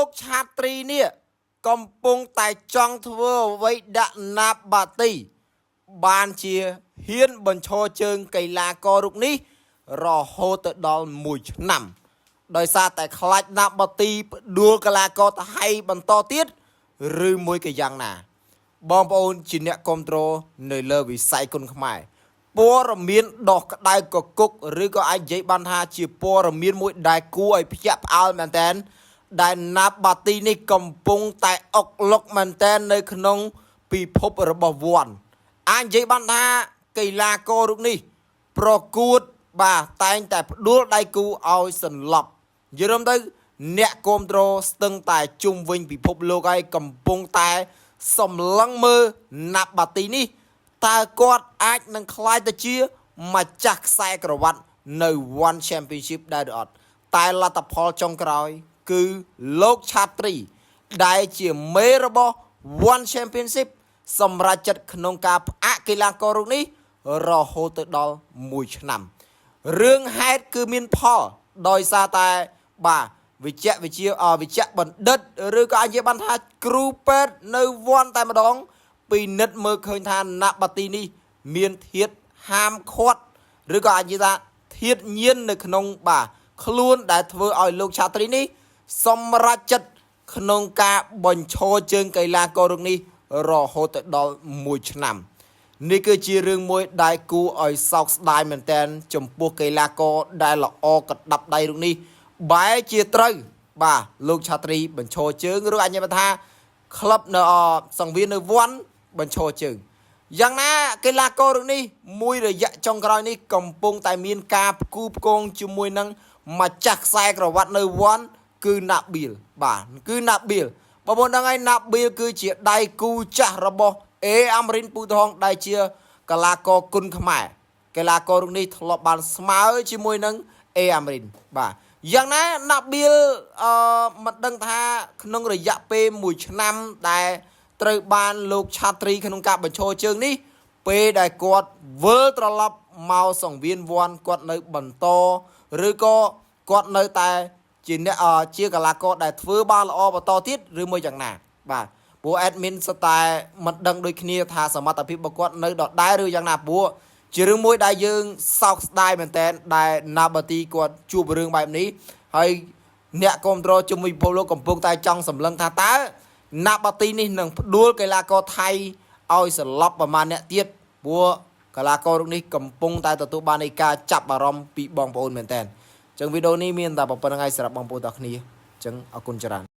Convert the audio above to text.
លោកឆាត្រីនេះកំពុងតែចង់ធ្វើអ្វីដាក់ណាប់បាទីបានជាហ៊ានបញ្ឈរជើងកីឡាកររូបនេះរហូតទៅដល់1ឆ្នាំដោយសារតែខ្លាចណាប់បាទីផ្ដួលកីឡាករថៃបន្តទៀតឬមួយក៏យ៉ាងណាបងប្អូនជាអ្នកគ្រប់គ្រងនៅលើវិស័យគុនខ្មែរព័ត៌មានដោះក្តៅកគុកឬក៏អាចនិយាយបានថាជាព័ត៌មានមួយដែលគួរឲ្យភ្ញាក់ផ្អើលមែនតើដែលណាប់បាទីនេះកំពុងតែអុកលុកមែនតើនៅក្នុងពិភពរបស់វ័នអាចនិយាយបានថាកីឡាកររូបនេះប្រកួតបាទតែងតែផ្ដួលដៃគូឲ្យសន្លប់យល់ទៅអ្នកគ្រប់គ្រងស្ទឹងតែជុំវិញពិភពលោកហើយកំពុងតែសម្លឹងមើលណាប់បាទីនេះតើគាត់អាចនឹងក្លាយទៅជាម្ចាស់ខ្សែក្រវ៉ាត់នៅ One Championship ដែរឬអត់តែលទ្ធផលចុងក្រោយគឺលោកឆាត្រីដែលជាមេរបស់ One Championship សម្រាប់ចិត្តក្នុងការផ្អាកកីឡាកររូបនេះរហូតទៅដល់1ឆ្នាំរឿងហេតុគឺមានផលដោយសារតែបាទវិជ្ជបណ្ឌិតឬក៏អាចនិយាយបានថាគ្រូពេទ្យនៅវ័នតែម្ដងពិនិត្យមើលឃើញថាណាប់បាទីនេះមានធាតុហាមឃាត់ឬក៏អាចនិយាយថាធាតុញៀននៅក្នុងបាទខ្លួនដែលធ្វើឲ្យលោកឆាត្រីនេះសម្រេចចិត្តក្នុងការបញ្ឈរជើងកីឡាកររូបនេះរហូតទៅដល់1ឆ្នាំនេះគឺជារឿងមួយដែលគួរឲ្យសោកស្ដាយមែនទែនចំពោះកីឡាករដែលល្អកដាប់ដៃរូបនេះបែរជាត្រូវបាទលោកឆាត្រីបញ្ឈរជើងឬអាចនិយាយថាក្លឹបនៅសង្វៀននៅវ័នបញ្ឈរជើងយ៉ាងណាកីឡាកររូបនេះមួយរយៈចុងក្រោយនេះកំពុងតែមានការផ្គូផ្គងជាមួយនឹងម្ចាស់ខ្សែក្រវ៉ាត់នៅវ័នគឺណាប៊ីលបាទគឺណាប៊ីលបងប្អូនដឹងហើយណាប៊ីលគឺជាដៃគូចាស់របស់អេអាមរិនពូថងដែលជាកីឡាករគុនខ្មែរកីឡាកររូបនេះធ្លាប់បានស្មើជាមួយនឹងអេអាមរិនបាទយ៉ាងណាណាប៊ីលមិនដឹងថាក្នុងរយៈពេល1ឆ្នាំដែលត្រូវបានលោកឆាត្រីក្នុងការបញ្ឈរជើងនេះពេលដែលគាត់វិលត្រឡប់មកសង្វៀនវ័នគាត់នៅបន្តឬក៏គាត់នៅតែជាអ្នកជាកីឡាករដែលធ្វើបានល្អបន្តទៀតឬមួយយ៉ាងណាបាទព្រោះ admin ស្ទើរតែមិនដឹងដូចគ្នាថាសមត្ថភាពរបស់គាត់នៅដដែលឬយ៉ាងណាព្រោះជារឿងមួយដែលយើងសោកស្ដាយមែនតើដែលណាបាទីគាត់ជួបរឿងបែបនេះហើយអ្នកគ្រប់គ្រងជំនួយពិភពលោកកំពុងតែចង់សម្លឹងថាតើណាបាទីនេះនឹងផ្ដួលកីឡាករថៃឲ្យសន្លប់ប្រមាណអ្នកទៀតព្រោះកីឡាកររូបនេះកំពុងតែទទួលបាននៃការចាប់អារម្មណ៍ពីបងប្អូនមែនតើអញ្ចឹងវីដេអូនេះមានតែប៉ុណ្្នឹងហើយសម្រាប់បងប្អូនទាំងគ្នាអញ្ចឹងអរគុណច្រើន